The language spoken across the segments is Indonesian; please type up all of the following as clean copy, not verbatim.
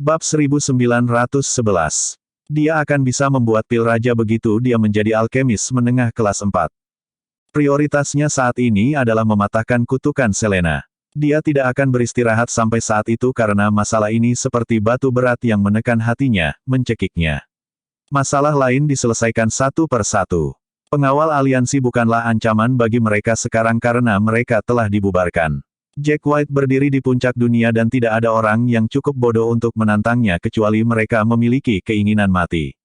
Bab 1911. Dia akan bisa membuat pil raja begitu dia menjadi alkemis menengah kelas 4. Prioritasnya saat ini adalah mematahkan kutukan Selena. Dia tidak akan beristirahat sampai saat itu karena masalah ini seperti batu berat yang menekan hatinya, mencekiknya. Masalah lain diselesaikan satu per satu. Pengawal aliansi bukanlah ancaman bagi mereka sekarang karena mereka telah dibubarkan. Jack White berdiri di puncak dunia dan tidak ada orang yang cukup bodoh untuk menantangnya kecuali mereka memiliki keinginan mati.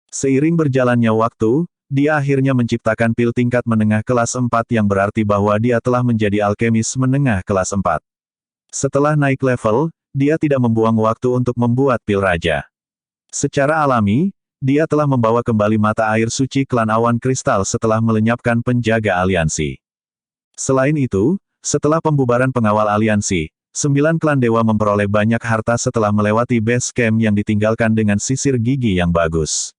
Seiring berjalannya waktu, dia akhirnya menciptakan pil tingkat menengah kelas 4 yang berarti bahwa dia telah menjadi alkemis menengah kelas 4. Setelah naik level, dia tidak membuang waktu untuk membuat pil raja. Secara alami, dia telah membawa kembali mata air suci klan awan kristal setelah melenyapkan penjaga aliansi. Selain itu, setelah pembubaran pengawal aliansi, 9 klan dewa memperoleh banyak harta setelah melewati base camp yang ditinggalkan dengan sisir gigi yang bagus.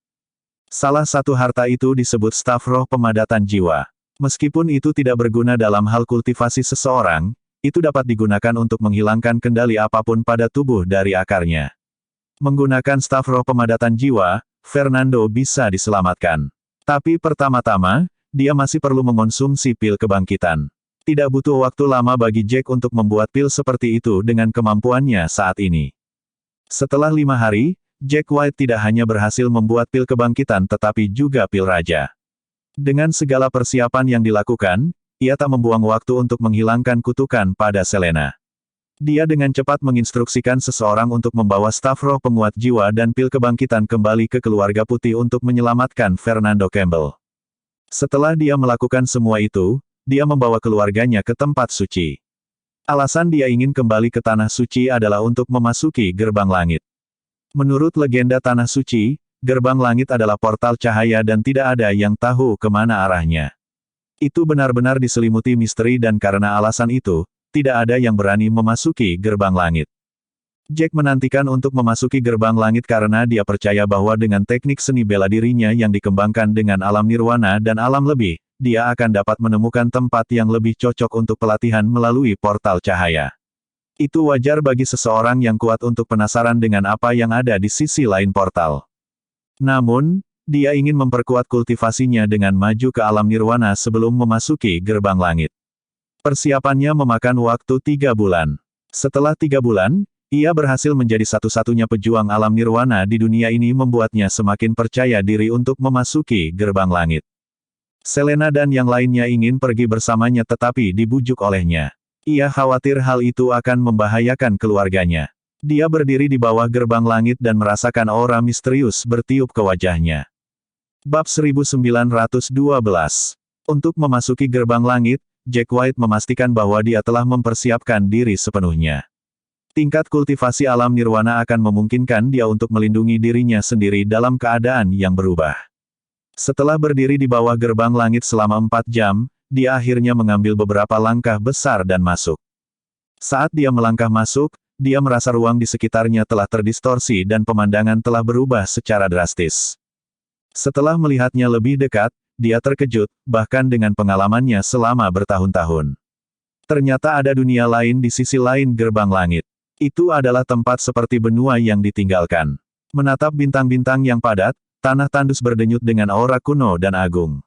Salah satu harta itu disebut staf roh pemadatan jiwa. Meskipun itu tidak berguna dalam hal kultivasi seseorang, itu dapat digunakan untuk menghilangkan kendali apapun pada tubuh dari akarnya. Menggunakan staf roh pemadatan jiwa, Fernando bisa diselamatkan. Tapi pertama-tama, dia masih perlu mengonsumsi pil kebangkitan. Tidak butuh waktu lama bagi Jack untuk membuat pil seperti itu dengan kemampuannya saat ini. Setelah 5 hari, Jack White tidak hanya berhasil membuat pil kebangkitan tetapi juga pil raja. Dengan segala persiapan yang dilakukan, ia tak membuang waktu untuk menghilangkan kutukan pada Selena. Dia dengan cepat menginstruksikan seseorang untuk membawa staf roh penguat jiwa dan pil kebangkitan kembali ke keluarga putih untuk menyelamatkan Fernando Campbell. Setelah dia melakukan semua itu, dia membawa keluarganya ke tempat suci. Alasan dia ingin kembali ke tanah suci adalah untuk memasuki gerbang langit. Menurut legenda tanah suci, gerbang langit adalah portal cahaya dan tidak ada yang tahu kemana arahnya. Itu benar-benar diselimuti misteri dan karena alasan itu, tidak ada yang berani memasuki gerbang langit. Jack menantikan untuk memasuki gerbang langit karena dia percaya bahwa dengan teknik seni bela dirinya yang dikembangkan dengan alam nirwana dan alam lebih, dia akan dapat menemukan tempat yang lebih cocok untuk pelatihan melalui portal cahaya. Itu wajar bagi seseorang yang kuat untuk penasaran dengan apa yang ada di sisi lain portal. Namun, dia ingin memperkuat kultivasinya dengan maju ke alam nirwana sebelum memasuki gerbang langit. Persiapannya memakan waktu 3 bulan. Setelah 3 bulan, ia berhasil menjadi satu-satunya pejuang alam nirwana di dunia ini membuatnya semakin percaya diri untuk memasuki gerbang langit. Selena dan yang lainnya ingin pergi bersamanya tetapi dibujuk olehnya. Ia khawatir hal itu akan membahayakan keluarganya. Dia berdiri di bawah gerbang langit dan merasakan aura misterius bertiup ke wajahnya. Bab 1912. Untuk memasuki gerbang langit, Jack White memastikan bahwa dia telah mempersiapkan diri sepenuhnya. Tingkat kultivasi alam nirwana akan memungkinkan dia untuk melindungi dirinya sendiri dalam keadaan yang berubah. Setelah berdiri di bawah gerbang langit selama 4 jam, dia akhirnya mengambil beberapa langkah besar dan masuk. Saat dia melangkah masuk, dia merasa ruang di sekitarnya telah terdistorsi dan pemandangan telah berubah secara drastis. Setelah melihatnya lebih dekat, dia terkejut, bahkan dengan pengalamannya selama bertahun-tahun. Ternyata ada dunia lain di sisi lain gerbang langit. Itu adalah tempat seperti benua yang ditinggalkan. Menatap bintang-bintang yang padat, tanah tandus berdenyut dengan aura kuno dan agung.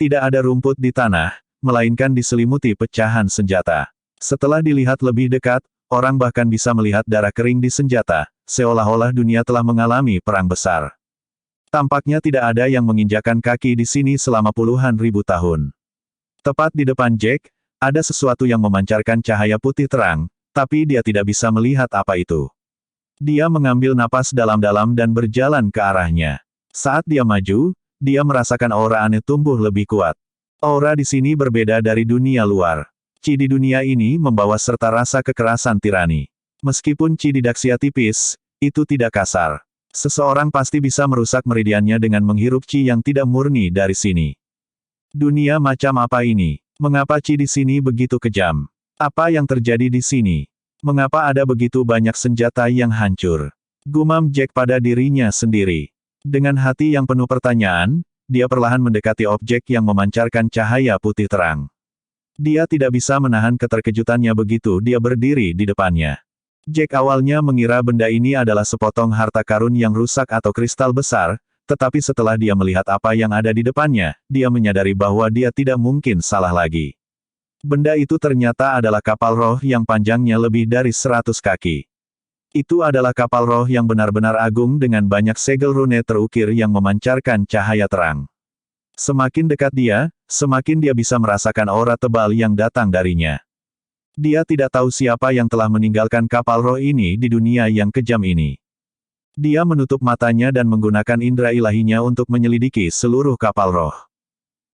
Tidak ada rumput di tanah, melainkan diselimuti pecahan senjata. Setelah dilihat lebih dekat, orang bahkan bisa melihat darah kering di senjata, seolah-olah dunia telah mengalami perang besar. Tampaknya tidak ada yang menginjakan kaki di sini selama puluhan ribu tahun. Tepat di depan Jack, ada sesuatu yang memancarkan cahaya putih terang, tapi dia tidak bisa melihat apa itu. Dia mengambil napas dalam-dalam dan berjalan ke arahnya. Saat dia maju, dia merasakan aura aneh tumbuh lebih kuat. Aura di sini berbeda dari dunia luar. Chi di dunia ini membawa serta rasa kekerasan tirani. Meskipun chi di Daxia tipis, itu tidak kasar. Seseorang pasti bisa merusak meridiannya dengan menghirup chi yang tidak murni dari sini. Dunia macam apa ini? Mengapa chi di sini begitu kejam? Apa yang terjadi di sini? Mengapa ada begitu banyak senjata yang hancur? Gumam Jack pada dirinya sendiri. Dengan hati yang penuh pertanyaan, dia perlahan mendekati objek yang memancarkan cahaya putih terang. Dia tidak bisa menahan keterkejutannya begitu dia berdiri di depannya. Jack awalnya mengira benda ini adalah sepotong harta karun yang rusak atau kristal besar, tetapi setelah dia melihat apa yang ada di depannya, dia menyadari bahwa dia tidak mungkin salah lagi. Benda itu ternyata adalah kapal roh yang panjangnya lebih dari 100 kaki. Itu adalah kapal roh yang benar-benar agung dengan banyak segel rune terukir yang memancarkan cahaya terang. Semakin dekat dia, semakin dia bisa merasakan aura tebal yang datang darinya. Dia tidak tahu siapa yang telah meninggalkan kapal roh ini di dunia yang kejam ini. Dia menutup matanya dan menggunakan indera ilahinya untuk menyelidiki seluruh kapal roh.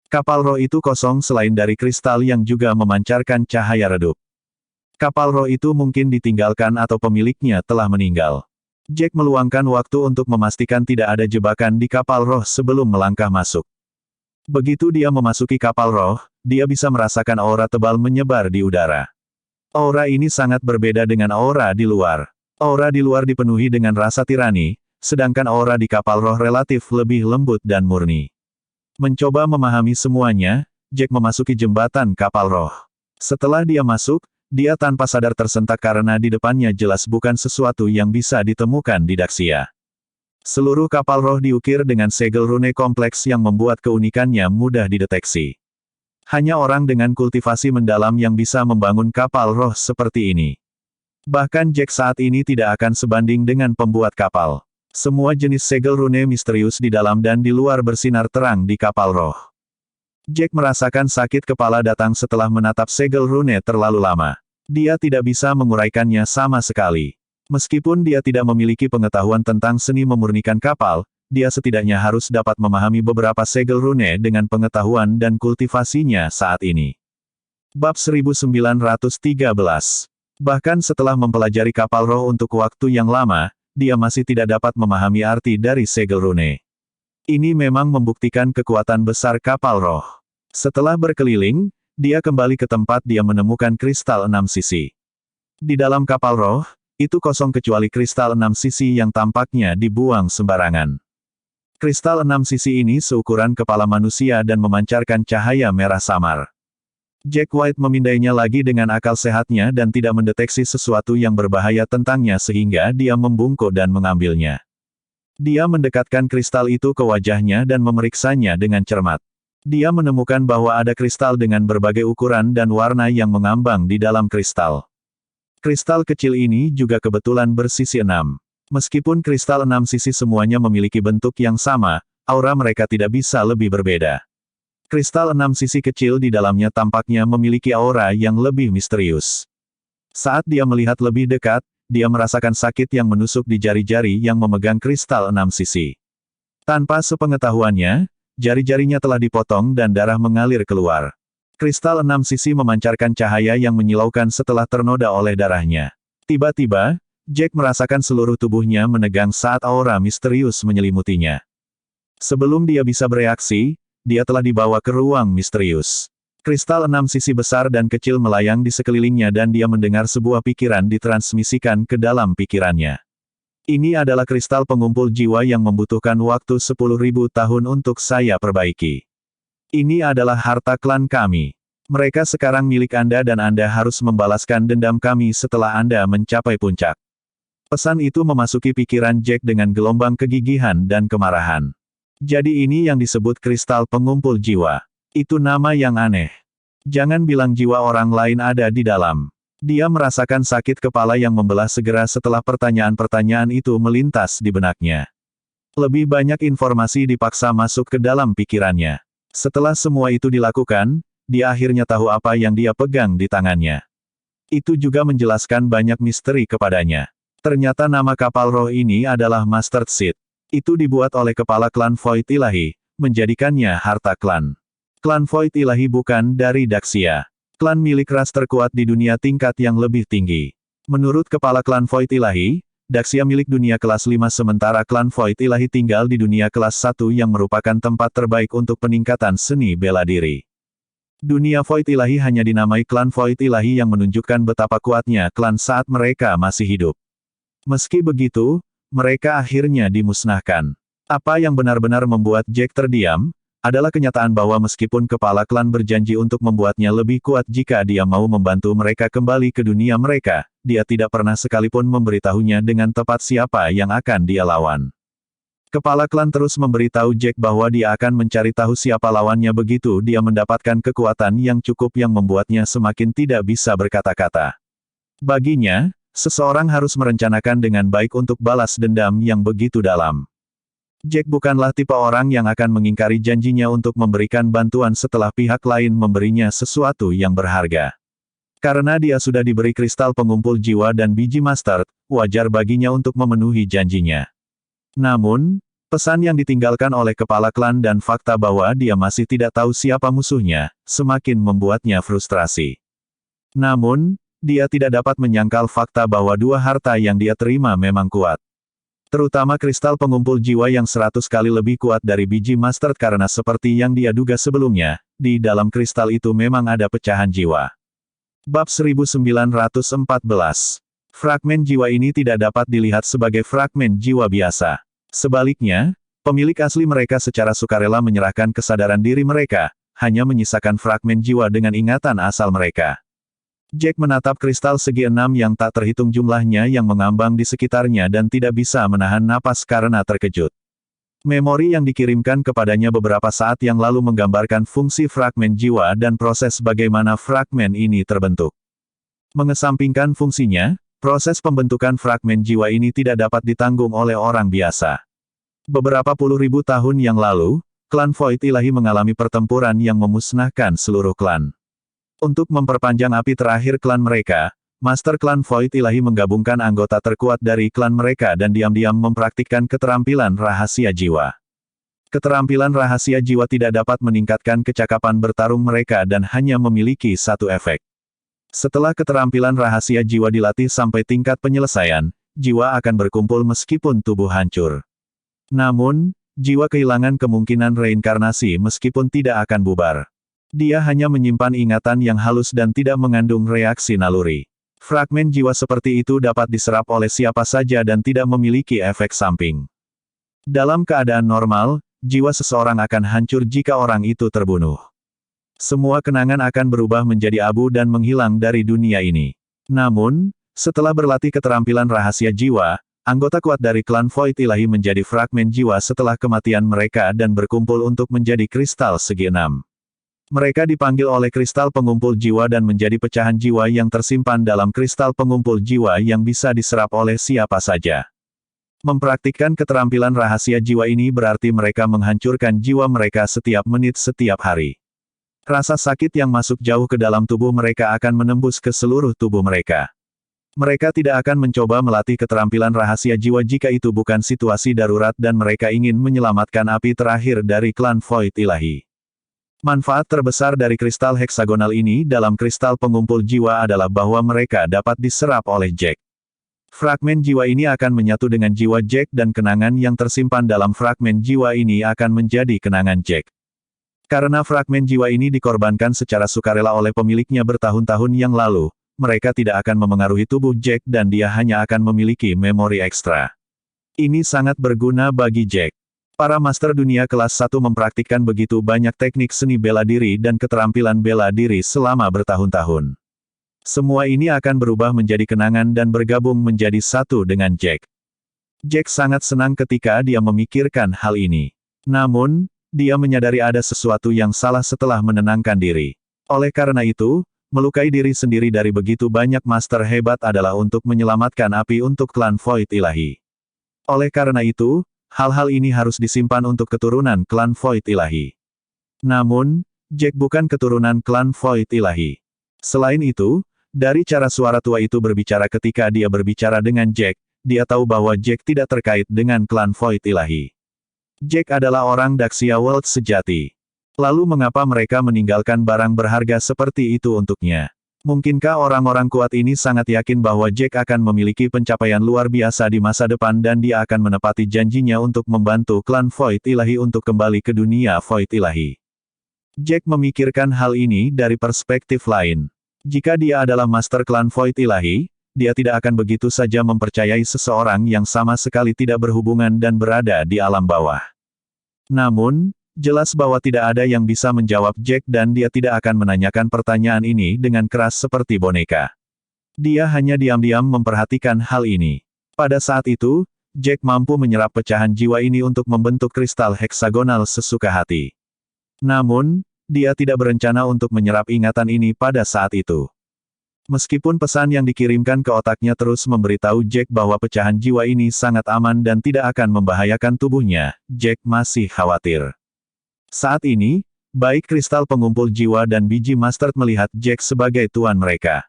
Kapal roh itu kosong selain dari kristal yang juga memancarkan cahaya redup. Kapal roh itu mungkin ditinggalkan atau pemiliknya telah meninggal. Jack meluangkan waktu untuk memastikan tidak ada jebakan di kapal roh sebelum melangkah masuk. Begitu dia memasuki kapal roh, dia bisa merasakan aura tebal menyebar di udara. Aura ini sangat berbeda dengan aura di luar. Aura di luar dipenuhi dengan rasa tirani, sedangkan aura di kapal roh relatif lebih lembut dan murni. Mencoba memahami semuanya, Jack memasuki jembatan kapal roh. Setelah dia masuk, dia tanpa sadar tersentak karena di depannya jelas bukan sesuatu yang bisa ditemukan di Daxia. Seluruh kapal roh diukir dengan segel rune kompleks yang membuat keunikannya mudah dideteksi. Hanya orang dengan kultivasi mendalam yang bisa membangun kapal roh seperti ini. Bahkan Jack saat ini tidak akan sebanding dengan pembuat kapal. Semua jenis segel rune misterius di dalam dan di luar bersinar terang di kapal roh. Jack merasakan sakit kepala datang setelah menatap segel rune terlalu lama. Dia tidak bisa menguraikannya sama sekali. Meskipun dia tidak memiliki pengetahuan tentang seni memurnikan kapal, dia setidaknya harus dapat memahami beberapa segel rune dengan pengetahuan dan kultivasinya saat ini. Bab 1913. Bahkan setelah mempelajari kapal roh untuk waktu yang lama, dia masih tidak dapat memahami arti dari segel rune. Ini memang membuktikan kekuatan besar kapal roh. Setelah berkeliling, dia kembali ke tempat dia menemukan kristal 6 sisi. Di dalam kapal roh, itu kosong kecuali kristal 6 sisi yang tampaknya dibuang sembarangan. Kristal 6 sisi ini seukuran kepala manusia dan memancarkan cahaya merah samar. Jack White memindainya lagi dengan akal sehatnya dan tidak mendeteksi sesuatu yang berbahaya tentangnya sehingga dia membungkuk dan mengambilnya. Dia mendekatkan kristal itu ke wajahnya dan memeriksanya dengan cermat. Dia menemukan bahwa ada kristal dengan berbagai ukuran dan warna yang mengambang di dalam kristal. Kristal kecil ini juga kebetulan bersisi 6. Meskipun kristal 6 sisi semuanya memiliki bentuk yang sama, aura mereka tidak bisa lebih berbeda. Kristal 6 sisi kecil di dalamnya tampaknya memiliki aura yang lebih misterius. Saat dia melihat lebih dekat, dia merasakan sakit yang menusuk di jari-jari yang memegang kristal 6 sisi. Tanpa sepengetahuannya, jari-jarinya telah dipotong dan darah mengalir keluar. Kristal 6 sisi memancarkan cahaya yang menyilaukan setelah ternoda oleh darahnya. Tiba-tiba, Jack merasakan seluruh tubuhnya menegang saat aura misterius menyelimutinya. Sebelum dia bisa bereaksi, dia telah dibawa ke ruang misterius. Kristal 6 sisi besar dan kecil melayang di sekelilingnya dan dia mendengar sebuah pikiran ditransmisikan ke dalam pikirannya. Ini adalah kristal pengumpul jiwa yang membutuhkan waktu 10.000 tahun untuk saya perbaiki. Ini adalah harta klan kami. Mereka sekarang milik Anda dan Anda harus membalaskan dendam kami setelah Anda mencapai puncak. Pesan itu memasuki pikiran Jack dengan gelombang kegigihan dan kemarahan. Jadi ini yang disebut kristal pengumpul jiwa. Itu nama yang aneh. Jangan bilang jiwa orang lain ada di dalam. Dia merasakan sakit kepala yang membelah segera setelah pertanyaan-pertanyaan itu melintas di benaknya. Lebih banyak informasi dipaksa masuk ke dalam pikirannya. Setelah semua itu dilakukan, dia akhirnya tahu apa yang dia pegang di tangannya. Itu juga menjelaskan banyak misteri kepadanya. Ternyata nama kapal roh ini adalah Mustard Seed. Itu dibuat oleh kepala klan Void Ilahi, menjadikannya harta klan. Klan Void Ilahi bukan dari Daxia. Klan milik ras terkuat di dunia tingkat yang lebih tinggi. Menurut kepala klan Void Ilahi, Daxia milik dunia kelas 5 sementara klan Void Ilahi tinggal di dunia kelas 1 yang merupakan tempat terbaik untuk peningkatan seni bela diri. Dunia Void Ilahi hanya dinamai klan Void Ilahi yang menunjukkan betapa kuatnya klan saat mereka masih hidup. Meski begitu, mereka akhirnya dimusnahkan. Apa yang benar-benar membuat Jack terdiam, adalah kenyataan bahwa meskipun kepala klan berjanji untuk membuatnya lebih kuat jika dia mau membantu mereka kembali ke dunia mereka, dia tidak pernah sekalipun memberitahunya dengan tepat siapa yang akan dia lawan. Kepala klan terus memberitahu Jack bahwa dia akan mencari tahu siapa lawannya begitu dia mendapatkan kekuatan yang cukup yang membuatnya semakin tidak bisa berkata-kata. Baginya, seseorang harus merencanakan dengan baik untuk balas dendam yang begitu dalam. Jack bukanlah tipe orang yang akan mengingkari janjinya untuk memberikan bantuan setelah pihak lain memberinya sesuatu yang berharga. Karena dia sudah diberi kristal pengumpul jiwa dan biji mustard, wajar baginya untuk memenuhi janjinya. Namun, pesan yang ditinggalkan oleh kepala klan dan fakta bahwa dia masih tidak tahu siapa musuhnya, semakin membuatnya frustrasi. Namun, dia tidak dapat menyangkal fakta bahwa dua harta yang dia terima memang kuat. Terutama kristal pengumpul jiwa yang 100 kali lebih kuat dari biji mustard karena seperti yang dia duga sebelumnya, di dalam kristal itu memang ada pecahan jiwa. Bab 1914. Fragmen jiwa ini tidak dapat dilihat sebagai fragmen jiwa biasa. Sebaliknya, pemilik asli mereka secara sukarela menyerahkan kesadaran diri mereka, hanya menyisakan fragmen jiwa dengan ingatan asal mereka. Jack menatap kristal segi 6 yang tak terhitung jumlahnya yang mengambang di sekitarnya dan tidak bisa menahan napas karena terkejut. Memori yang dikirimkan kepadanya beberapa saat yang lalu menggambarkan fungsi fragmen jiwa dan proses bagaimana fragmen ini terbentuk. Mengesampingkan fungsinya, proses pembentukan fragmen jiwa ini tidak dapat ditanggung oleh orang biasa. Beberapa puluh ribu tahun yang lalu, klan Void Ilahi mengalami pertempuran yang memusnahkan seluruh klan. Untuk memperpanjang api terakhir klan mereka, Master Klan Void Ilahi menggabungkan anggota terkuat dari klan mereka dan diam-diam mempraktikkan keterampilan rahasia jiwa. Keterampilan rahasia jiwa tidak dapat meningkatkan kecakapan bertarung mereka dan hanya memiliki satu efek. Setelah keterampilan rahasia jiwa dilatih sampai tingkat penyelesaian, jiwa akan berkumpul meskipun tubuh hancur. Namun, jiwa kehilangan kemungkinan reinkarnasi meskipun tidak akan bubar. Dia hanya menyimpan ingatan yang halus dan tidak mengandung reaksi naluri. Fragmen jiwa seperti itu dapat diserap oleh siapa saja dan tidak memiliki efek samping. Dalam keadaan normal, jiwa seseorang akan hancur jika orang itu terbunuh. Semua kenangan akan berubah menjadi abu dan menghilang dari dunia ini. Namun, setelah berlatih keterampilan rahasia jiwa, anggota kuat dari klan Void Ilahi menjadi fragmen jiwa setelah kematian mereka dan berkumpul untuk menjadi kristal segi 6. Mereka dipanggil oleh kristal pengumpul jiwa dan menjadi pecahan jiwa yang tersimpan dalam kristal pengumpul jiwa yang bisa diserap oleh siapa saja. Mempraktikkan keterampilan rahasia jiwa ini berarti mereka menghancurkan jiwa mereka setiap menit setiap hari. Rasa sakit yang masuk jauh ke dalam tubuh mereka akan menembus ke seluruh tubuh mereka. Mereka tidak akan mencoba melatih keterampilan rahasia jiwa jika itu bukan situasi darurat dan mereka ingin menyelamatkan api terakhir dari klan Void Ilahi. Manfaat terbesar dari kristal heksagonal ini dalam kristal pengumpul jiwa adalah bahwa mereka dapat diserap oleh Jack. Fragmen jiwa ini akan menyatu dengan jiwa Jack dan kenangan yang tersimpan dalam fragmen jiwa ini akan menjadi kenangan Jack. Karena fragmen jiwa ini dikorbankan secara sukarela oleh pemiliknya bertahun-tahun yang lalu, mereka tidak akan memengaruhi tubuh Jack dan dia hanya akan memiliki memori ekstra. Ini sangat berguna bagi Jack. Para master dunia kelas 1 mempraktikkan begitu banyak teknik seni bela diri dan keterampilan bela diri selama bertahun-tahun. Semua ini akan berubah menjadi kenangan dan bergabung menjadi satu dengan Jack. Jack sangat senang ketika dia memikirkan hal ini. Namun, dia menyadari ada sesuatu yang salah setelah menenangkan diri. Oleh karena itu, melukai diri sendiri dari begitu banyak master hebat adalah untuk menyelamatkan api untuk klan Void Ilahi. Oleh karena itu, hal-hal ini harus disimpan untuk keturunan klan Void Ilahi. Namun, Jack bukan keturunan klan Void Ilahi. Selain itu, dari cara suara tua itu berbicara ketika dia berbicara dengan Jack, dia tahu bahwa Jack tidak terkait dengan klan Void Ilahi. Jack adalah orang Daxia World sejati. Lalu mengapa mereka meninggalkan barang berharga seperti itu untuknya? Mungkinkah orang-orang kuat ini sangat yakin bahwa Jack akan memiliki pencapaian luar biasa di masa depan dan dia akan menepati janjinya untuk membantu klan Void Ilahi untuk kembali ke dunia Void Ilahi? Jack memikirkan hal ini dari perspektif lain. Jika dia adalah master klan Void Ilahi, dia tidak akan begitu saja mempercayai seseorang yang sama sekali tidak berhubungan dan berada di alam bawah. Namun, Jelas bahwa tidak ada yang bisa menjawab Jack dan dia tidak akan menanyakan pertanyaan ini dengan keras seperti boneka. Dia hanya diam-diam memperhatikan hal ini. Pada saat itu, Jack mampu menyerap pecahan jiwa ini untuk membentuk kristal heksagonal sesuka hati. Namun, dia tidak berencana untuk menyerap ingatan ini pada saat itu. Meskipun pesan yang dikirimkan ke otaknya terus memberitahu Jack bahwa pecahan jiwa ini sangat aman dan tidak akan membahayakan tubuhnya, Jack masih khawatir. Saat ini, baik kristal pengumpul jiwa dan biji mustard melihat Jack sebagai tuan mereka.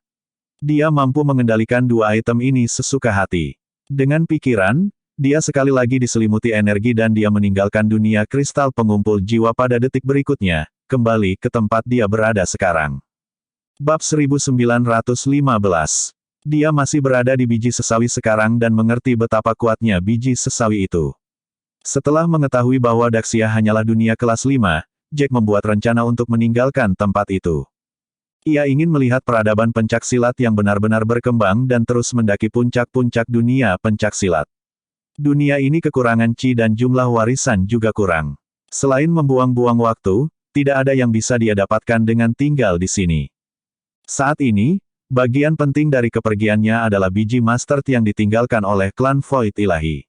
Dia mampu mengendalikan dua item ini sesuka hati. Dengan pikiran, dia sekali lagi diselimuti energi dan dia meninggalkan dunia kristal pengumpul jiwa pada detik berikutnya, kembali ke tempat dia berada sekarang. Bab 1915. Dia masih berada di biji sesawi sekarang dan mengerti betapa kuatnya biji sesawi itu. Setelah mengetahui bahwa Daxia hanyalah dunia kelas 5, Jack membuat rencana untuk meninggalkan tempat itu. Ia ingin melihat peradaban pencaksilat yang benar-benar berkembang dan terus mendaki puncak-puncak dunia pencaksilat. Dunia ini kekurangan chi dan jumlah warisan juga kurang. Selain membuang-buang waktu, tidak ada yang bisa dia dapatkan dengan tinggal di sini. Saat ini, bagian penting dari kepergiannya adalah biji mustard yang ditinggalkan oleh klan Void Ilahi.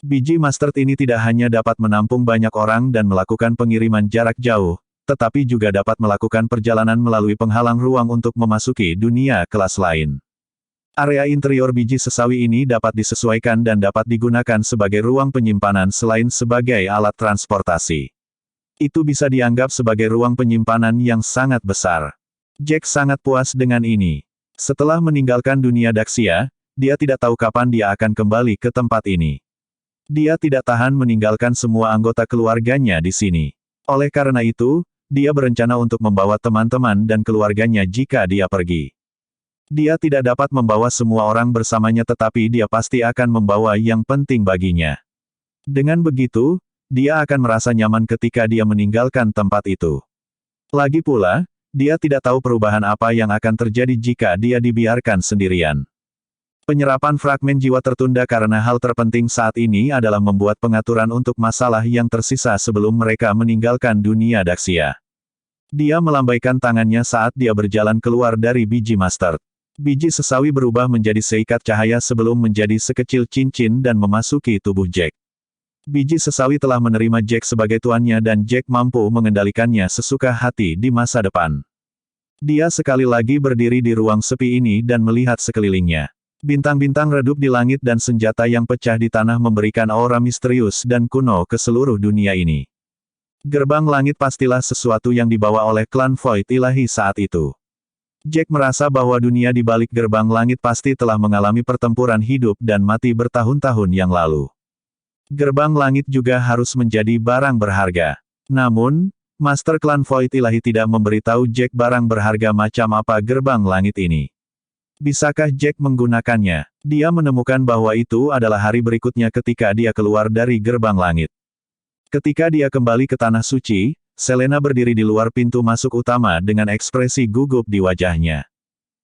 Biji mustard ini tidak hanya dapat menampung banyak orang dan melakukan pengiriman jarak jauh, tetapi juga dapat melakukan perjalanan melalui penghalang ruang untuk memasuki dunia kelas lain. Area interior biji sesawi ini dapat disesuaikan dan dapat digunakan sebagai ruang penyimpanan selain sebagai alat transportasi. Itu bisa dianggap sebagai ruang penyimpanan yang sangat besar. Jack sangat puas dengan ini. Setelah meninggalkan dunia Daxia, dia tidak tahu kapan dia akan kembali ke tempat ini. Dia tidak tahan meninggalkan semua anggota keluarganya di sini. Oleh karena itu, dia berencana untuk membawa teman-teman dan keluarganya jika dia pergi. Dia tidak dapat membawa semua orang bersamanya tetapi dia pasti akan membawa yang penting baginya. Dengan begitu, dia akan merasa nyaman ketika dia meninggalkan tempat itu. Lagi pula, dia tidak tahu perubahan apa yang akan terjadi jika dia dibiarkan sendirian. Penyerapan fragmen jiwa tertunda karena hal terpenting saat ini adalah membuat pengaturan untuk masalah yang tersisa sebelum mereka meninggalkan dunia Daxia. Dia melambaikan tangannya saat dia berjalan keluar dari biji mustard. Biji sesawi berubah menjadi seikat cahaya sebelum menjadi sekecil cincin dan memasuki tubuh Jack. Biji sesawi telah menerima Jack sebagai tuannya dan Jack mampu mengendalikannya sesuka hati di masa depan. Dia sekali lagi berdiri di ruang sepi ini dan melihat sekelilingnya. Bintang-bintang redup di langit dan senjata yang pecah di tanah memberikan aura misterius dan kuno ke seluruh dunia ini. Gerbang langit pastilah sesuatu yang dibawa oleh klan Void Ilahi saat itu. Jack merasa bahwa dunia di balik gerbang langit pasti telah mengalami pertempuran hidup dan mati bertahun-tahun yang lalu. Gerbang langit juga harus menjadi barang berharga. Namun, Master Klan Void Ilahi tidak memberitahu Jack barang berharga macam apa gerbang langit ini. Bisakah Jack menggunakannya? Dia menemukan bahwa itu adalah hari berikutnya ketika dia keluar dari gerbang langit. Ketika dia kembali ke Tanah Suci, Selena berdiri di luar pintu masuk utama dengan ekspresi gugup di wajahnya.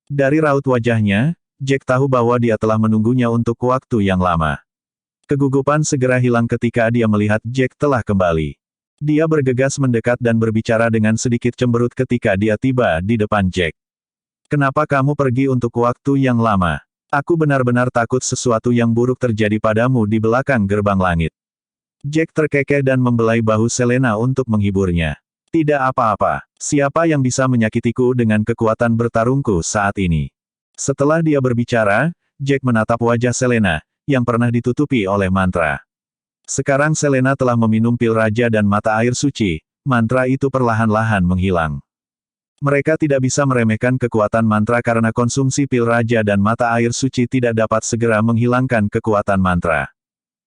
Dari raut wajahnya, Jack tahu bahwa dia telah menunggunya untuk waktu yang lama. Kegugupan segera hilang ketika dia melihat Jack telah kembali. Dia bergegas mendekat dan berbicara dengan sedikit cemberut ketika dia tiba di depan Jack. "Kenapa kamu pergi untuk waktu yang lama? Aku benar-benar takut sesuatu yang buruk terjadi padamu di belakang gerbang langit." Jack terkekeh dan membelai bahu Selena untuk menghiburnya. "Tidak apa-apa. Siapa yang bisa menyakitiku dengan kekuatan bertarungku saat ini?" Setelah dia berbicara, Jack menatap wajah Selena, yang pernah ditutupi oleh mantra. Sekarang Selena telah meminum pil raja dan mata air suci, mantra itu perlahan-lahan menghilang. Mereka tidak bisa meremehkan kekuatan mantra karena konsumsi pil raja dan mata air suci tidak dapat segera menghilangkan kekuatan mantra.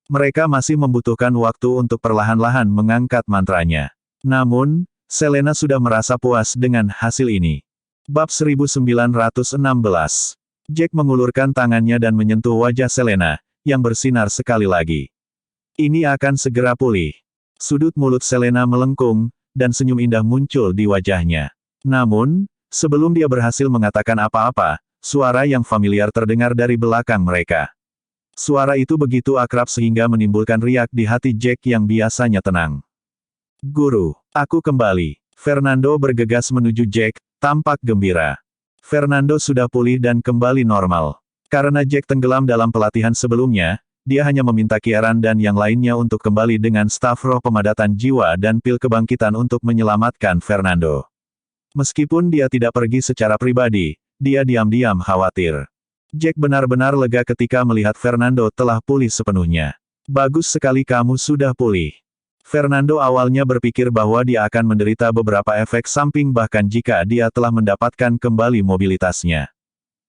Mereka masih membutuhkan waktu untuk perlahan-lahan mengangkat mantranya. Namun, Selena sudah merasa puas dengan hasil ini. Bab 1916. Jack mengulurkan tangannya dan menyentuh wajah Selena, yang bersinar sekali lagi. "Ini akan segera pulih." Sudut mulut Selena melengkung, dan senyum indah muncul di wajahnya. Namun, sebelum dia berhasil mengatakan apa-apa, suara yang familiar terdengar dari belakang mereka. Suara itu begitu akrab sehingga menimbulkan riak di hati Jack yang biasanya tenang. Guru, aku kembali. Fernando bergegas menuju Jack, tampak gembira. Fernando sudah pulih dan kembali normal. Karena Jack tenggelam dalam pelatihan sebelumnya, dia hanya meminta Kieran dan yang lainnya untuk kembali dengan staf roh pemadatan jiwa dan pil kebangkitan untuk menyelamatkan Fernando. Meskipun dia tidak pergi secara pribadi, dia diam-diam khawatir. Jack benar-benar lega ketika melihat Fernando telah pulih sepenuhnya. Bagus sekali kamu sudah pulih. Fernando awalnya berpikir bahwa dia akan menderita beberapa efek samping bahkan jika dia telah mendapatkan kembali mobilitasnya.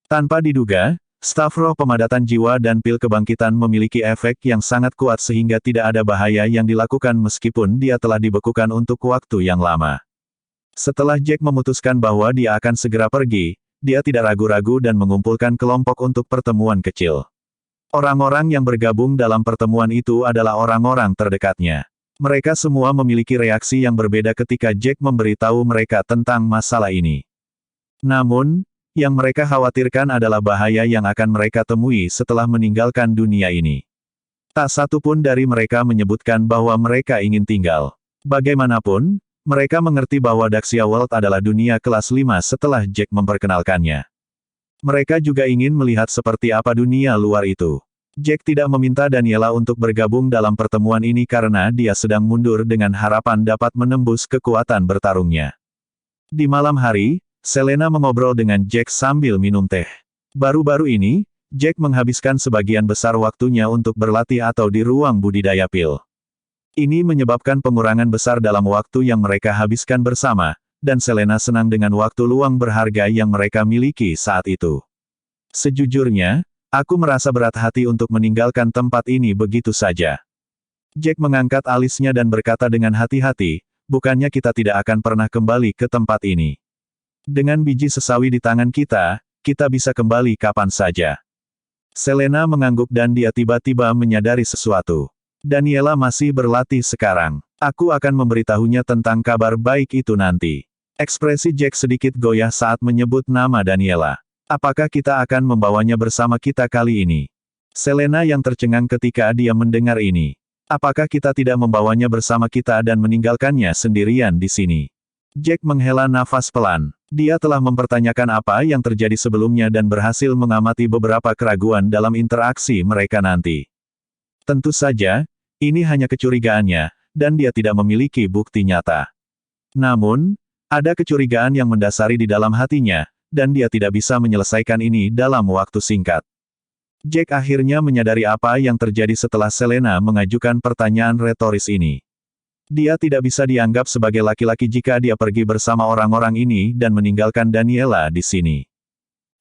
Tanpa diduga, staf roh pemadatan jiwa dan pil kebangkitan memiliki efek yang sangat kuat sehingga tidak ada bahaya yang dilakukan meskipun dia telah dibekukan untuk waktu yang lama. Setelah Jack memutuskan bahwa dia akan segera pergi, dia tidak ragu-ragu dan mengumpulkan kelompok untuk pertemuan kecil. Orang-orang yang bergabung dalam pertemuan itu adalah orang-orang terdekatnya. Mereka semua memiliki reaksi yang berbeda ketika Jack memberitahu mereka tentang masalah ini. Namun, yang mereka khawatirkan adalah bahaya yang akan mereka temui setelah meninggalkan dunia ini. Tak satu pun dari mereka menyebutkan bahwa mereka ingin tinggal. Bagaimanapun, mereka mengerti bahwa Daxia World adalah dunia kelas 5 setelah Jack memperkenalkannya. Mereka juga ingin melihat seperti apa dunia luar itu. Jack tidak meminta Daniela untuk bergabung dalam pertemuan ini karena dia sedang mundur dengan harapan dapat menembus kekuatan bertarungnya. Di malam hari, Selena mengobrol dengan Jack sambil minum teh. Baru-baru ini, Jack menghabiskan sebagian besar waktunya untuk berlatih atau di ruang budidaya pil. Ini menyebabkan pengurangan besar dalam waktu yang mereka habiskan bersama, dan Selena senang dengan waktu luang berharga yang mereka miliki saat itu. Sejujurnya, aku merasa berat hati untuk meninggalkan tempat ini begitu saja. Jack mengangkat alisnya dan berkata dengan hati-hati, bukannya kita tidak akan pernah kembali ke tempat ini. Dengan biji sesawi di tangan kita, kita bisa kembali kapan saja. Selena mengangguk dan dia tiba-tiba menyadari sesuatu. Daniela masih berlatih sekarang. Aku akan memberitahunya tentang kabar baik itu nanti. Ekspresi Jack sedikit goyah saat menyebut nama Daniela. Apakah kita akan membawanya bersama kita kali ini? Selena yang tercengang ketika dia mendengar ini. Apakah kita tidak membawanya bersama kita dan meninggalkannya sendirian di sini? Jack menghela nafas pelan. Dia telah mempertanyakan apa yang terjadi sebelumnya dan berhasil mengamati beberapa keraguan dalam interaksi mereka nanti. Tentu saja, ini hanya kecurigaannya, dan dia tidak memiliki bukti nyata. Namun, ada kecurigaan yang mendasari di dalam hatinya, dan dia tidak bisa menyelesaikan ini dalam waktu singkat. Jack akhirnya menyadari apa yang terjadi setelah Selena mengajukan pertanyaan retoris ini. Dia tidak bisa dianggap sebagai laki-laki jika dia pergi bersama orang-orang ini dan meninggalkan Daniela di sini.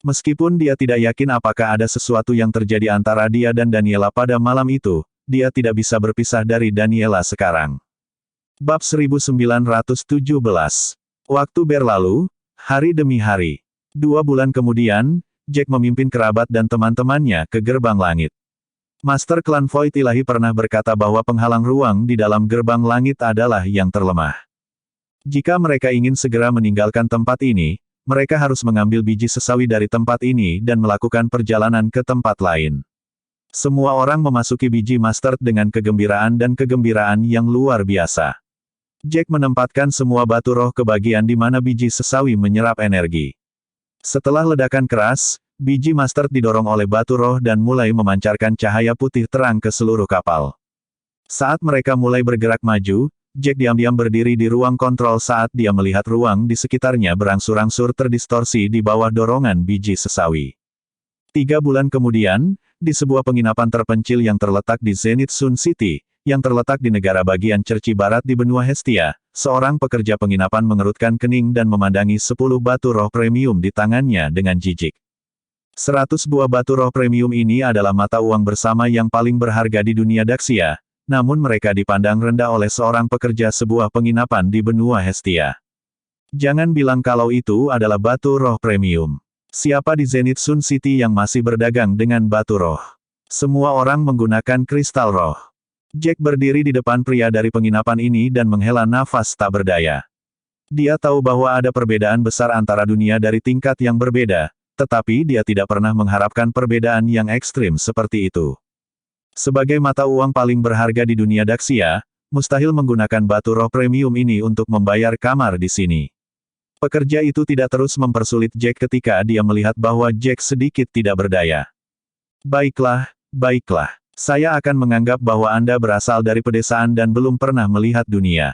Meskipun dia tidak yakin apakah ada sesuatu yang terjadi antara dia dan Daniela pada malam itu, dia tidak bisa berpisah dari Daniela sekarang. Bab 1917. Waktu berlalu, hari demi hari. 2 bulan kemudian, Jack memimpin kerabat dan teman-temannya ke gerbang langit. Master klan Void Ilahi pernah berkata bahwa penghalang ruang di dalam gerbang langit adalah yang terlemah. Jika mereka ingin segera meninggalkan tempat ini, mereka harus mengambil biji sesawi dari tempat ini dan melakukan perjalanan ke tempat lain. Semua orang memasuki biji master dengan kegembiraan dan kegembiraan yang luar biasa. Jack menempatkan semua batu roh ke bagian di mana biji sesawi menyerap energi. Setelah ledakan keras, biji master didorong oleh batu roh dan mulai memancarkan cahaya putih terang ke seluruh kapal. Saat mereka mulai bergerak maju, Jack diam-diam berdiri di ruang kontrol saat dia melihat ruang di sekitarnya berangsur-angsur terdistorsi di bawah dorongan biji sesawi. 3 bulan kemudian, di sebuah penginapan terpencil yang terletak di Zenith Sun City, yang terletak di negara bagian Cerci Barat di benua Hestia, seorang pekerja penginapan mengerutkan kening dan memandangi 10 batu roh premium di tangannya dengan jijik. 100 buah batu roh premium ini adalah mata uang bersama yang paling berharga di dunia Daxia, namun mereka dipandang rendah oleh seorang pekerja sebuah penginapan di benua Hestia. Jangan bilang kalau itu adalah batu roh premium. Siapa di Zenith Sun City yang masih berdagang dengan batu roh? Semua orang menggunakan kristal roh. Jack berdiri di depan pria dari penginapan ini dan menghela nafas tak berdaya. Dia tahu bahwa ada perbedaan besar antara dunia dari tingkat yang berbeda, tetapi dia tidak pernah mengharapkan perbedaan yang ekstrim seperti itu. Sebagai mata uang paling berharga di dunia Daxia, Mustahil menggunakan batu roh premium ini untuk membayar kamar di sini. Pekerja itu tidak terus mempersulit Jack ketika dia melihat bahwa Jack sedikit tidak berdaya. Baiklah, baiklah. Saya akan menganggap bahwa Anda berasal dari pedesaan dan belum pernah melihat dunia.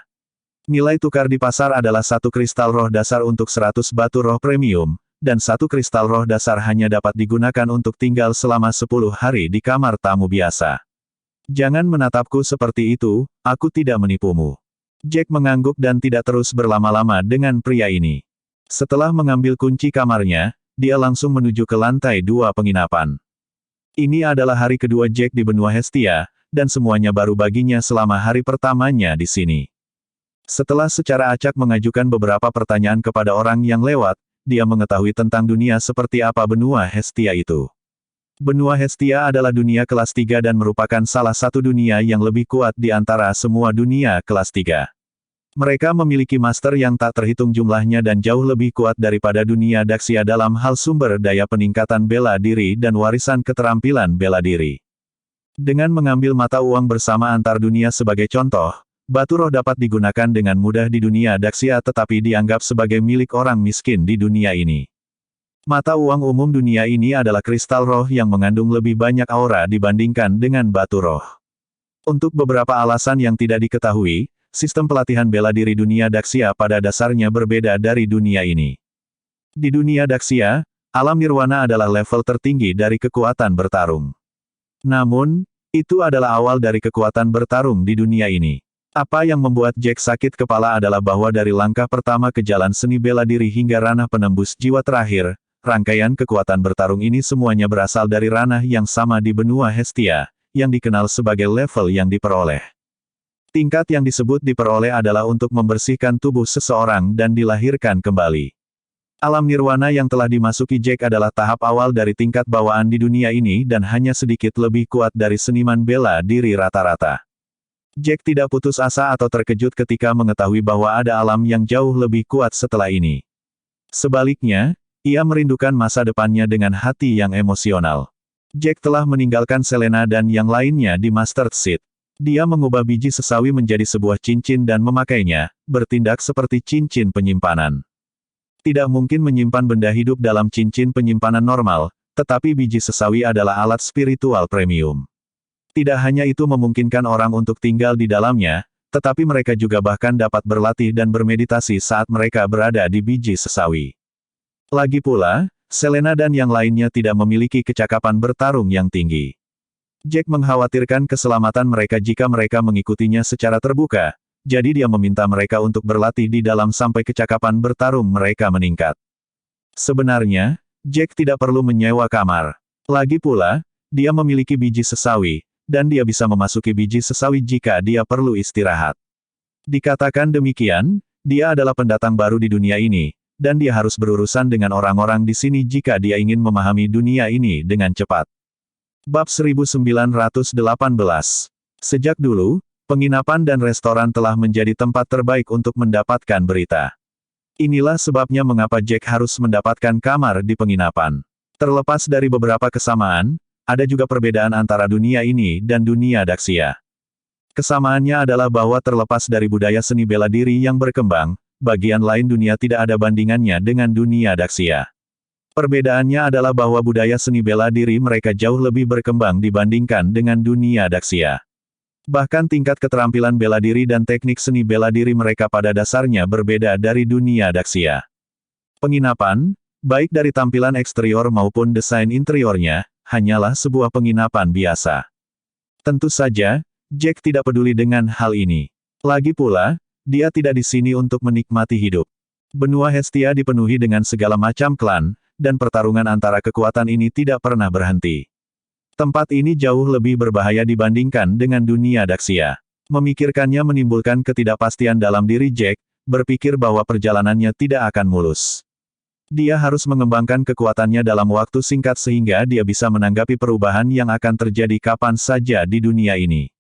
Nilai tukar di pasar adalah 1 kristal roh dasar untuk 100 batu roh premium, dan 1 kristal roh dasar hanya dapat digunakan untuk tinggal selama 10 hari di kamar tamu biasa. Jangan menatapku seperti itu, aku tidak menipumu. Jack mengangguk dan tidak terus berlama-lama dengan pria ini. Setelah mengambil kunci kamarnya, dia langsung menuju ke lantai 2 penginapan. Ini adalah hari kedua Jack di benua Hestia, dan semuanya baru baginya selama hari pertamanya di sini. Setelah secara acak mengajukan beberapa pertanyaan kepada orang yang lewat, dia mengetahui tentang dunia seperti apa benua Hestia itu. Benua Hestia adalah dunia kelas 3 dan merupakan salah satu dunia yang lebih kuat di antara semua dunia kelas 3. Mereka memiliki master yang tak terhitung jumlahnya dan jauh lebih kuat daripada dunia Daxia dalam hal sumber daya peningkatan bela diri dan warisan keterampilan bela diri. Dengan mengambil mata uang bersama antar dunia sebagai contoh, batu roh dapat digunakan dengan mudah di dunia Daxia tetapi dianggap sebagai milik orang miskin di dunia ini. Mata uang umum dunia ini adalah kristal roh yang mengandung lebih banyak aura dibandingkan dengan batu roh. Untuk beberapa alasan yang tidak diketahui, sistem pelatihan bela diri dunia Daxia pada dasarnya berbeda dari dunia ini. Di dunia Daxia, alam nirwana adalah level tertinggi dari kekuatan bertarung. Namun, itu adalah awal dari kekuatan bertarung di dunia ini. Apa yang membuat Jack sakit kepala adalah bahwa dari langkah pertama ke jalan seni bela diri hingga ranah penembus jiwa terakhir, rangkaian kekuatan bertarung ini semuanya berasal dari ranah yang sama di benua Hestia, yang dikenal sebagai level yang diperoleh. Tingkat yang disebut diperoleh adalah untuk membersihkan tubuh seseorang dan dilahirkan kembali. Alam nirwana yang telah dimasuki Jack adalah tahap awal dari tingkat bawaan di dunia ini dan hanya sedikit lebih kuat dari seniman bela diri rata-rata. Jack tidak putus asa atau terkejut ketika mengetahui bahwa ada alam yang jauh lebih kuat setelah ini. Sebaliknya, ia merindukan masa depannya dengan hati yang emosional. Jack telah meninggalkan Selena dan yang lainnya di Master Seed. Dia mengubah biji sesawi menjadi sebuah cincin dan memakainya, bertindak seperti cincin penyimpanan. Tidak mungkin menyimpan benda hidup dalam cincin penyimpanan normal, tetapi biji sesawi adalah alat spiritual premium. Tidak hanya itu memungkinkan orang untuk tinggal di dalamnya, tetapi mereka juga bahkan dapat berlatih dan bermeditasi saat mereka berada di biji sesawi. Lagi pula, Selena dan yang lainnya tidak memiliki kecakapan bertarung yang tinggi. Jack mengkhawatirkan keselamatan mereka jika mereka mengikutinya secara terbuka, jadi dia meminta mereka untuk berlatih di dalam sampai kecakapan bertarung mereka meningkat. Sebenarnya, Jack tidak perlu menyewa kamar. Lagi pula, dia memiliki biji sesawi, dan dia bisa memasuki biji sesawi jika dia perlu istirahat. Dikatakan demikian, dia adalah pendatang baru di dunia ini, dan dia harus berurusan dengan orang-orang di sini jika dia ingin memahami dunia ini dengan cepat. Bab 1918. Sejak dulu, penginapan dan restoran telah menjadi tempat terbaik untuk mendapatkan berita. Inilah sebabnya mengapa Jack harus mendapatkan kamar di penginapan. Terlepas dari beberapa kesamaan, ada juga perbedaan antara dunia ini dan dunia Daxia. Kesamaannya adalah bahwa terlepas dari budaya seni bela diri yang berkembang, bagian lain dunia tidak ada bandingannya dengan dunia Daxia. Perbedaannya adalah bahwa budaya seni bela diri mereka jauh lebih berkembang dibandingkan dengan dunia Daxia. Bahkan tingkat keterampilan bela diri dan teknik seni bela diri mereka pada dasarnya berbeda dari dunia Daxia. Penginapan, baik dari tampilan eksterior maupun desain interiornya, hanyalah sebuah penginapan biasa. Tentu saja, Jack tidak peduli dengan hal ini. Lagi pula, dia tidak di sini untuk menikmati hidup. Benua Hestia dipenuhi dengan segala macam klan, dan pertarungan antara kekuatan ini tidak pernah berhenti. Tempat ini jauh lebih berbahaya dibandingkan dengan dunia Daxia. Memikirkannya menimbulkan ketidakpastian dalam diri Jack, berpikir bahwa perjalanannya tidak akan mulus. Dia harus mengembangkan kekuatannya dalam waktu singkat sehingga dia bisa menanggapi perubahan yang akan terjadi kapan saja di dunia ini.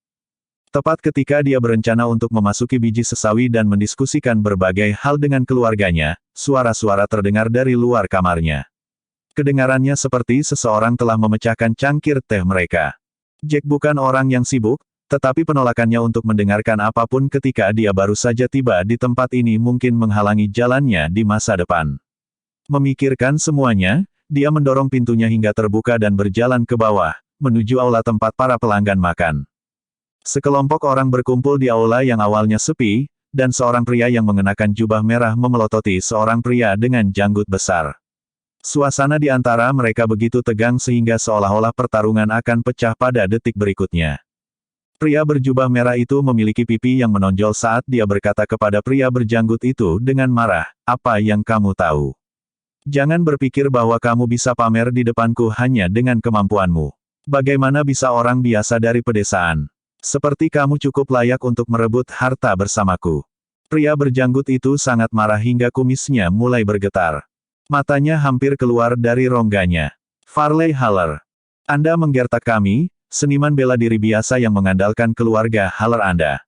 Tepat ketika dia berencana untuk memasuki biji sesawi dan mendiskusikan berbagai hal dengan keluarganya, suara-suara terdengar dari luar kamarnya. Kedengarannya seperti seseorang telah memecahkan cangkir teh mereka. Jack bukan orang yang sibuk, Tetapi penolakannya untuk mendengarkan apapun ketika dia baru saja tiba di tempat ini mungkin menghalangi jalannya di masa depan. Memikirkan semuanya, dia mendorong pintunya hingga terbuka dan berjalan ke bawah, menuju aula tempat para pelanggan makan. Sekelompok orang berkumpul di aula yang awalnya sepi, dan seorang pria yang mengenakan jubah merah memelototi seorang pria dengan janggut besar. Suasana di antara mereka begitu tegang sehingga seolah-olah pertarungan akan pecah pada detik berikutnya. Pria berjubah merah itu memiliki pipi yang menonjol saat dia berkata kepada pria berjanggut itu dengan marah, "Apa yang kamu tahu? Jangan berpikir bahwa kamu bisa pamer di depanku hanya dengan kemampuanmu. Bagaimana bisa orang biasa dari pedesaan seperti kamu cukup layak untuk merebut harta bersamaku?" Pria berjanggut itu sangat marah hingga kumisnya mulai bergetar. Matanya hampir keluar dari rongganya. "Farley Haller, Anda menggertak kami, seniman bela diri biasa yang mengandalkan keluarga Haller Anda.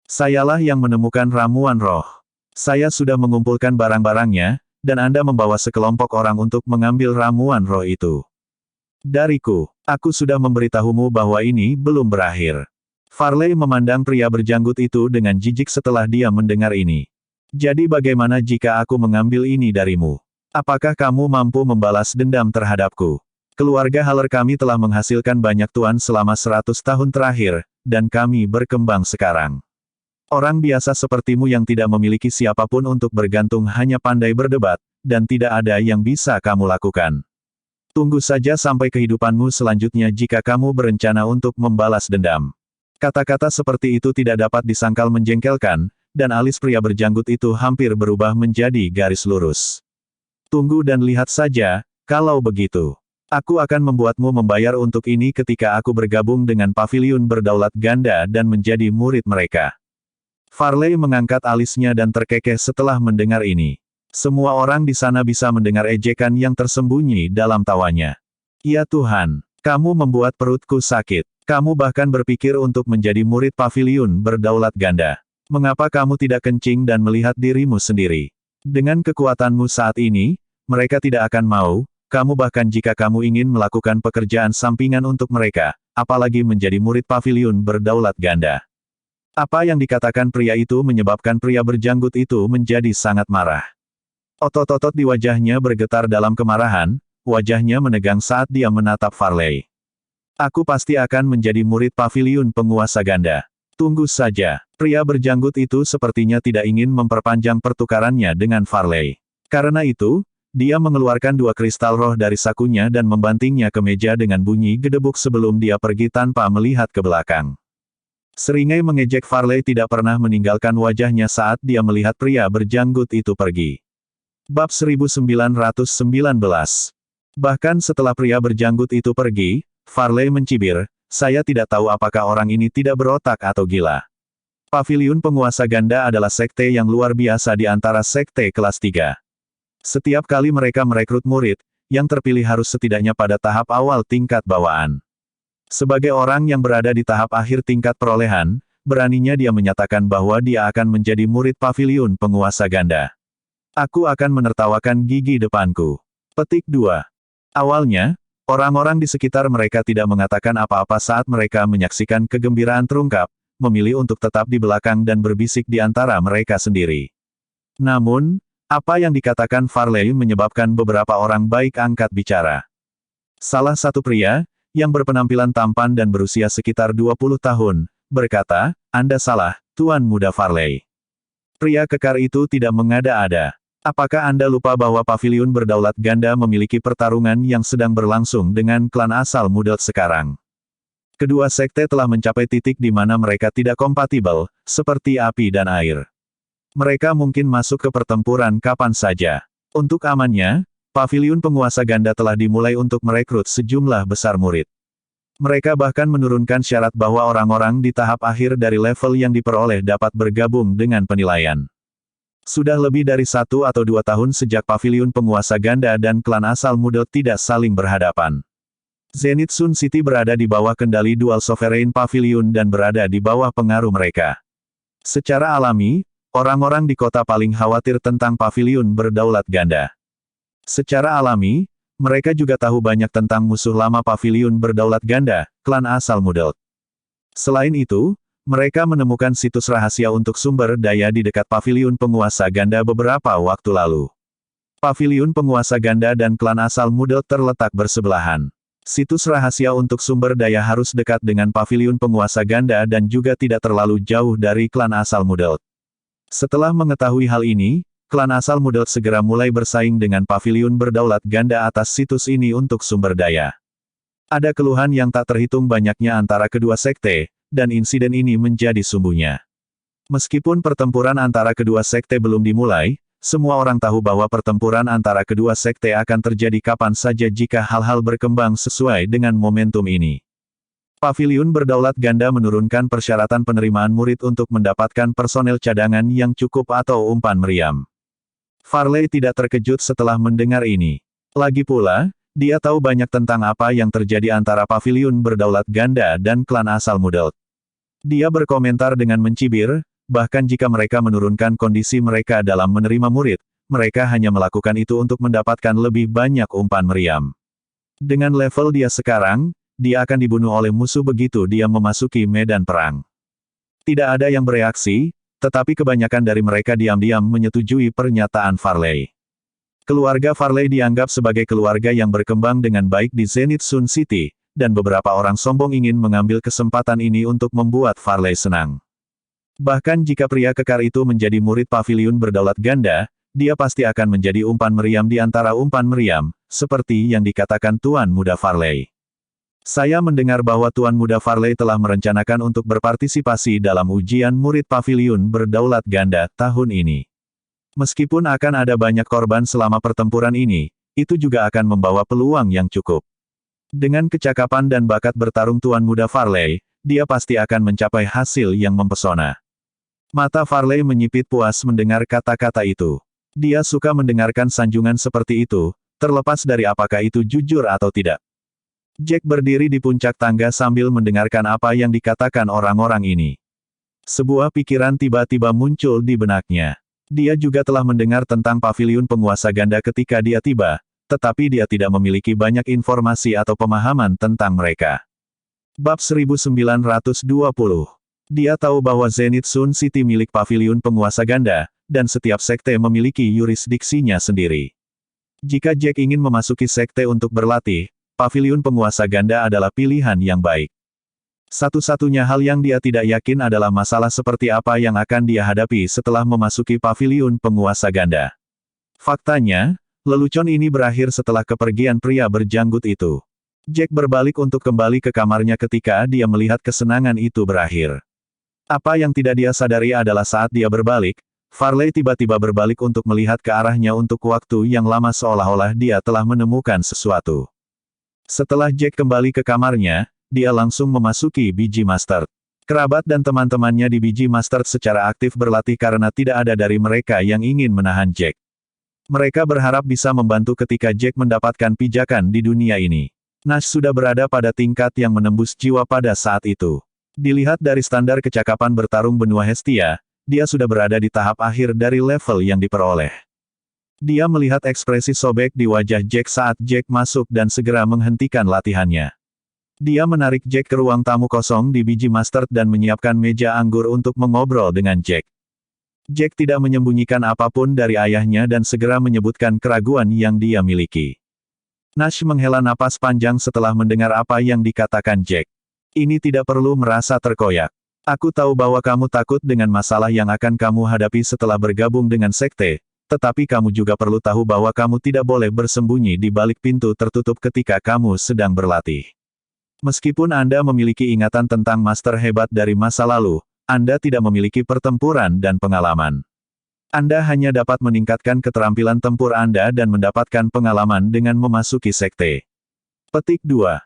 Sayalah yang menemukan ramuan roh. Saya sudah mengumpulkan barang-barangnya, dan Anda membawa sekelompok orang untuk mengambil ramuan roh itu. Dariku, aku sudah memberitahumu bahwa ini belum berakhir." Farley memandang pria berjanggut itu dengan jijik setelah dia mendengar ini. "Jadi bagaimana jika aku mengambil ini darimu? Apakah kamu mampu membalas dendam terhadapku? Keluarga Haller kami telah menghasilkan banyak tuan selama 100 tahun terakhir, dan kami berkembang sekarang. Orang biasa sepertimu yang tidak memiliki siapapun untuk bergantung hanya pandai berdebat, dan tidak ada yang bisa kamu lakukan. Tunggu saja sampai kehidupanmu selanjutnya jika kamu berencana untuk membalas dendam." Kata-kata seperti itu tidak dapat disangkal menjengkelkan, dan alis pria berjanggut itu hampir berubah menjadi garis lurus. "Tunggu dan lihat saja, kalau begitu. Aku akan membuatmu membayar untuk ini ketika aku bergabung dengan paviliun berdaulat ganda dan menjadi murid mereka." Farley mengangkat alisnya dan terkekeh setelah mendengar ini. Semua orang di sana bisa mendengar ejekan yang tersembunyi dalam tawanya. "Ya Tuhan, kamu membuat perutku sakit. Kamu bahkan berpikir untuk menjadi murid paviliun berdaulat ganda. Mengapa kamu tidak kencing dan melihat dirimu sendiri? Dengan kekuatanmu saat ini, mereka tidak akan mau. Kamu bahkan jika kamu ingin melakukan pekerjaan sampingan untuk mereka, apalagi menjadi murid paviliun berdaulat ganda." Apa yang dikatakan pria itu menyebabkan pria berjanggut itu menjadi sangat marah. Otot-otot di wajahnya bergetar dalam kemarahan, wajahnya menegang saat dia menatap Farley. "Aku pasti akan menjadi murid paviliun penguasa ganda. Tunggu saja." Pria berjanggut itu sepertinya tidak ingin memperpanjang pertukarannya dengan Farley. Karena itu, dia mengeluarkan 2 kristal roh dari sakunya dan membantingnya ke meja dengan bunyi gedebuk sebelum dia pergi tanpa melihat ke belakang. Seringai mengejek Farley tidak pernah meninggalkan wajahnya saat dia melihat pria berjanggut itu pergi. Bab 1919. Bahkan setelah pria berjanggut itu pergi, Farley mencibir, "Saya tidak tahu apakah orang ini tidak berotak atau gila. Paviliun penguasa ganda adalah sekte yang luar biasa di antara sekte kelas 3. Setiap kali mereka merekrut murid, yang terpilih harus setidaknya pada tahap awal tingkat bawaan. Sebagai orang yang berada di tahap akhir tingkat perolehan, beraninya dia menyatakan bahwa dia akan menjadi murid paviliun penguasa ganda. Aku akan menertawakan gigi depanku." Petik 2. Awalnya, orang-orang di sekitar mereka tidak mengatakan apa-apa saat mereka menyaksikan kegembiraan terungkap, memilih untuk tetap di belakang dan berbisik di antara mereka sendiri. Namun, apa yang dikatakan Farley menyebabkan beberapa orang baik angkat bicara. Salah satu pria, yang berpenampilan tampan dan berusia sekitar 20 tahun, berkata, "Anda salah, Tuan Muda Farley. Pria kekar itu tidak mengada-ada. Apakah Anda lupa bahwa paviliun berdaulat ganda memiliki pertarungan yang sedang berlangsung dengan klan asal Mudelt sekarang? Kedua sekte telah mencapai titik di mana mereka tidak kompatibel, seperti api dan air. Mereka mungkin masuk ke pertempuran kapan saja. Untuk amannya, paviliun penguasa ganda telah dimulai untuk merekrut sejumlah besar murid. Mereka bahkan menurunkan syarat bahwa orang-orang di tahap akhir dari level yang diperoleh dapat bergabung dengan penilaian. Sudah lebih dari 1 atau 2 tahun sejak paviliun penguasa ganda dan klan asal Mudelt tidak saling berhadapan. Zenith Sun City berada di bawah kendali Dual Sovereign Pavilion dan berada di bawah pengaruh mereka. Secara alami, orang-orang di kota paling khawatir tentang paviliun berdaulat ganda. Secara alami, mereka juga tahu banyak tentang musuh lama paviliun berdaulat ganda, klan asal Mudelt. Selain itu, mereka menemukan situs rahasia untuk sumber daya di dekat paviliun penguasa ganda beberapa waktu lalu. Paviliun penguasa ganda dan klan asal Mudel terletak bersebelahan. Situs rahasia untuk sumber daya harus dekat dengan paviliun penguasa ganda dan juga tidak terlalu jauh dari klan asal Mudel. Setelah mengetahui hal ini, klan asal Mudel segera mulai bersaing dengan paviliun berdaulat ganda atas situs ini untuk sumber daya. Ada keluhan yang tak terhitung banyaknya antara kedua sekte, dan insiden ini menjadi sumbunya. Meskipun pertempuran antara kedua sekte belum dimulai, semua orang tahu bahwa pertempuran antara kedua sekte akan terjadi kapan saja jika hal-hal berkembang sesuai dengan momentum ini. Paviliun berdaulat ganda menurunkan persyaratan penerimaan murid untuk mendapatkan personel cadangan yang cukup atau umpan meriam. Farley tidak terkejut setelah mendengar ini. Lagi pula, dia tahu banyak tentang apa yang terjadi antara paviliun berdaulat ganda dan klan asal Mudel. Dia berkomentar dengan mencibir, bahkan jika mereka menurunkan kondisi mereka dalam menerima murid, mereka hanya melakukan itu untuk mendapatkan lebih banyak umpan meriam. Dengan level dia sekarang, dia akan dibunuh oleh musuh begitu dia memasuki medan perang. Tidak ada yang bereaksi, tetapi kebanyakan dari mereka diam-diam menyetujui pernyataan Farley. Keluarga Farley dianggap sebagai keluarga yang berkembang dengan baik di Zenith Sun City, dan beberapa orang sombong ingin mengambil kesempatan ini untuk membuat Farley senang. Bahkan jika pria kekar itu menjadi murid paviliun berdaulat ganda, dia pasti akan menjadi umpan meriam di antara umpan meriam, seperti yang dikatakan Tuan Muda Farley. Saya mendengar bahwa Tuan Muda Farley telah merencanakan untuk berpartisipasi dalam ujian murid paviliun berdaulat ganda tahun ini. Meskipun akan ada banyak korban selama pertempuran ini, itu juga akan membawa peluang yang cukup. Dengan kecakapan dan bakat bertarung Tuan Muda Farley, dia pasti akan mencapai hasil yang mempesona. Mata Farley menyipit puas mendengar kata-kata itu. Dia suka mendengarkan sanjungan seperti itu, terlepas dari apakah itu jujur atau tidak. Jack berdiri di puncak tangga sambil mendengarkan apa yang dikatakan orang-orang ini. Sebuah pikiran tiba-tiba muncul di benaknya. Dia juga telah mendengar tentang paviliun penguasa ganda ketika dia tiba, tetapi dia tidak memiliki banyak informasi atau pemahaman tentang mereka. Bab 1920. Dia tahu bahwa Zenith Sun City milik paviliun penguasa ganda, dan setiap sekte memiliki yurisdiksinya sendiri. Jika Jack ingin memasuki sekte untuk berlatih, paviliun penguasa ganda adalah pilihan yang baik. Satu-satunya hal yang dia tidak yakin adalah masalah seperti apa yang akan dia hadapi setelah memasuki paviliun penguasa ganda. Faktanya, lelucon ini berakhir setelah kepergian pria berjanggut itu. Jack berbalik untuk kembali ke kamarnya ketika dia melihat kesenangan itu berakhir. Apa yang tidak dia sadari adalah saat dia berbalik, Farley tiba-tiba berbalik untuk melihat ke arahnya untuk waktu yang lama seolah-olah dia telah menemukan sesuatu. Setelah Jack kembali ke kamarnya, dia langsung memasuki biji mustard. Kerabat dan teman-temannya di biji mustard secara aktif berlatih karena tidak ada dari mereka yang ingin menahan Jack. Mereka berharap bisa membantu ketika Jack mendapatkan pijakan di dunia ini. Nash sudah berada pada tingkat yang menembus jiwa pada saat itu. Dilihat dari standar kecakapan bertarung benua Hestia, dia sudah berada di tahap akhir dari level yang diperoleh. Dia melihat ekspresi sobek di wajah Jack saat Jack masuk dan segera menghentikan latihannya. Dia menarik Jack ke ruang tamu kosong di biji mustard dan menyiapkan meja anggur untuk mengobrol dengan Jack. Jack tidak menyembunyikan apapun dari ayahnya dan segera menyebutkan keraguan yang dia miliki. Nash menghela napas panjang setelah mendengar apa yang dikatakan Jack. Ini tidak perlu merasa terkoyak. Aku tahu bahwa kamu takut dengan masalah yang akan kamu hadapi setelah bergabung dengan sekte, tetapi kamu juga perlu tahu bahwa kamu tidak boleh bersembunyi di balik pintu tertutup ketika kamu sedang berlatih. Meskipun Anda memiliki ingatan tentang master hebat dari masa lalu, Anda tidak memiliki pertempuran dan pengalaman. Anda hanya dapat meningkatkan keterampilan tempur Anda dan mendapatkan pengalaman dengan memasuki sekte. Petik 2.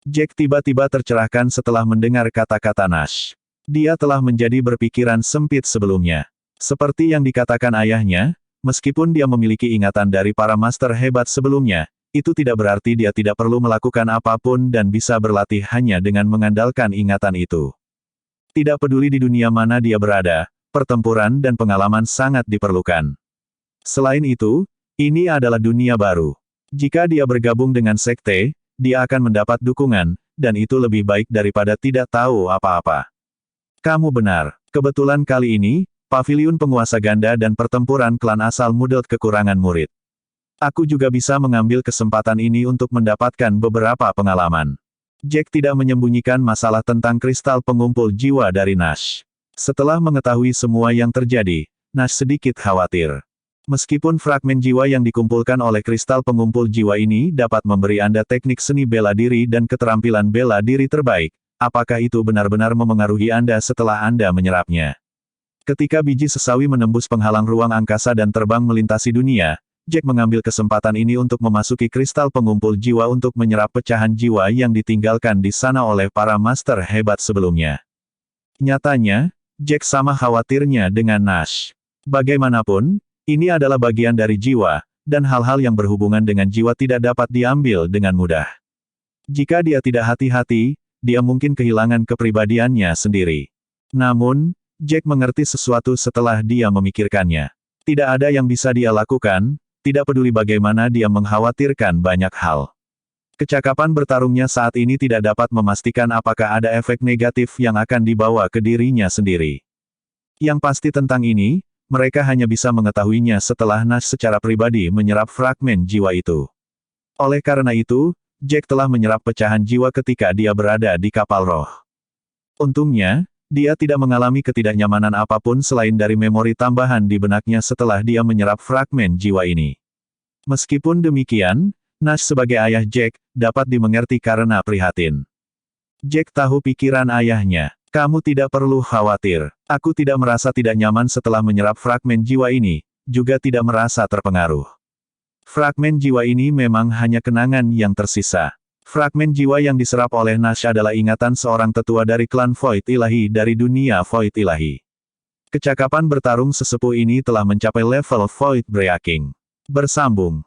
Jack tiba-tiba tercerahkan setelah mendengar kata-kata Nash. Dia telah menjadi berpikiran sempit sebelumnya. Seperti yang dikatakan ayahnya, meskipun dia memiliki ingatan dari para master hebat sebelumnya, itu tidak berarti dia tidak perlu melakukan apapun dan bisa berlatih hanya dengan mengandalkan ingatan itu. Tidak peduli di dunia mana dia berada, pertempuran dan pengalaman sangat diperlukan. Selain itu, ini adalah dunia baru. Jika dia bergabung dengan sekte, dia akan mendapat dukungan, dan itu lebih baik daripada tidak tahu apa-apa. Kamu benar. Kebetulan kali ini, paviliun penguasa ganda dan pertempuran klan asal Mudelt kekurangan murid. Aku juga bisa mengambil kesempatan ini untuk mendapatkan beberapa pengalaman. Jack tidak menyembunyikan masalah tentang kristal pengumpul jiwa dari Nash. Setelah mengetahui semua yang terjadi, Nash sedikit khawatir. Meskipun fragmen jiwa yang dikumpulkan oleh kristal pengumpul jiwa ini dapat memberi Anda teknik seni bela diri dan keterampilan bela diri terbaik, apakah itu benar-benar memengaruhi Anda setelah Anda menyerapnya? Ketika biji sesawi menembus penghalang ruang angkasa dan terbang melintasi dunia, Jack mengambil kesempatan ini untuk memasuki kristal pengumpul jiwa untuk menyerap pecahan jiwa yang ditinggalkan di sana oleh para master hebat sebelumnya. Nyatanya, Jack sama khawatirnya dengan Nash. Bagaimanapun, ini adalah bagian dari jiwa, dan hal-hal yang berhubungan dengan jiwa tidak dapat diambil dengan mudah. Jika dia tidak hati-hati, dia mungkin kehilangan kepribadiannya sendiri. Namun, Jack mengerti sesuatu setelah dia memikirkannya. Tidak ada yang bisa dia lakukan, tidak peduli bagaimana dia mengkhawatirkan banyak hal. Kecakapan bertarungnya saat ini tidak dapat memastikan apakah ada efek negatif yang akan dibawa ke dirinya sendiri. Yang pasti tentang ini, mereka hanya bisa mengetahuinya setelah Nash secara pribadi menyerap fragmen jiwa itu. Oleh karena itu, Jack telah menyerap pecahan jiwa ketika dia berada di kapal roh. Untungnya, dia tidak mengalami ketidaknyamanan apapun selain dari memori tambahan di benaknya setelah dia menyerap fragmen jiwa ini. Meskipun demikian, Nash sebagai ayah Jack, dapat dimengerti karena prihatin. Jack tahu pikiran ayahnya. Kamu tidak perlu khawatir. Aku tidak merasa tidak nyaman setelah menyerap fragmen jiwa ini, juga tidak merasa terpengaruh. Fragmen jiwa ini memang hanya kenangan yang tersisa. Fragmen jiwa yang diserap oleh Nash adalah ingatan seorang tetua dari klan Void Ilahi dari dunia Void Ilahi. Kecakapan bertarung sesepuh ini telah mencapai level Void Breaking. Bersambung.